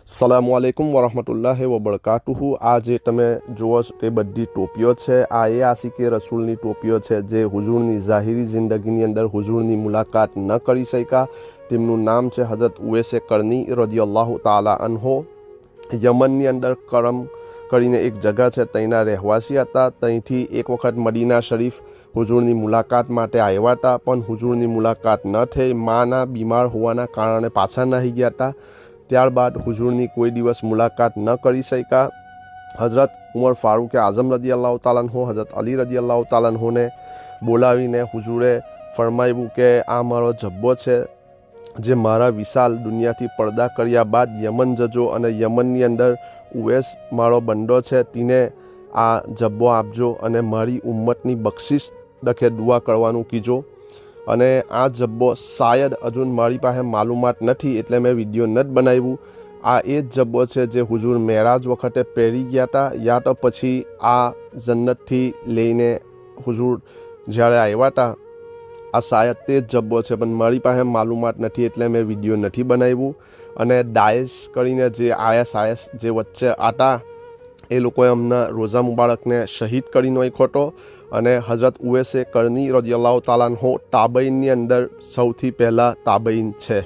સલામુઅલૈકુમ વરહમતુલ્લાહિ વબરકાતુહુ। આ જે તમે જુઓ છો તે બધી ટોપીઓ છે। આ એ આશિકે રસૂલની ટોપીઓ છે જે હુજૂરની ઝાહિરી જિંદગીની અંદર હુજૂરની મુલાકાત ન કરી શક્યા। તેમનું નામ છે હઝરત ઉવૈસે કરની રદિયલ્લાહુ તાલા અન્હુ। યમનની અંદર કરમ કરીને એક જગા છે, ત્યાંના રહેવાસી હતા। ત્યાંથી એક વખત મદીના શરીફ હુજૂરની મુલાકાત માટે આવ્યા હતા, પણ હુજૂરની મુલાકાત ન થઈ। માના બીમાર હોવાના કારણે પાછા નાહી ગયા હતા। ત્યારબાદ હુજૂરની કોઈ દિવસ મુલાકાત ન કરી શક્યા। હઝરત ઉમર ફારૂક આઝમ રદિયલ્લાહુ તાલા અન્હુ હઝરત અલી રદિયલ્લાહુ તાલા અન્હુને બોલાવીને હુજૂરે ફરમાવ્યું કે આ મારો જબ્બો છે જે મારા વિશાલ દુનિયાથી પડદા કર્યા બાદ યમન જજો અને યમનની અંદર ઉવૈસ મારો બંડો છે, તેને આ જબ્બો આપજો અને મારી ઉમ્મતની બક્ષિસ દખે દુઆ કરવાનું કીજો। અને આ જબ્બો શાયદ હજુ મારી પાસે માલુમાત નથી એટલે મેં વિડીયો નથી બનાવ્યું। આ એ જ જબ્બો છે જે હુજૂર મેરાજ વખતે પહેરી ગયા હતા, યા તો પછી આ જન્નતથી લઈને હુજૂર જ્યારે આવ્યા હતા આ શાયદ તે જ જબ્બો છે, પણ મારી પાસે માલુમાત નથી એટલે મેં વિડીયો નથી બનાવ્યું। અને દાએશ કરીને જે આઈએસ જે વચ્ચે હતા એ લોકોએ અમના રોઝા મુબારકને શહીદ કરી નાખ્યો હતો। અને હઝરત ઉવૈસે કરની રદિયલ્લાહુ તાલા અન્હુ તાબઈનની અંદર સૌથી પહેલાં તાબઈન છે।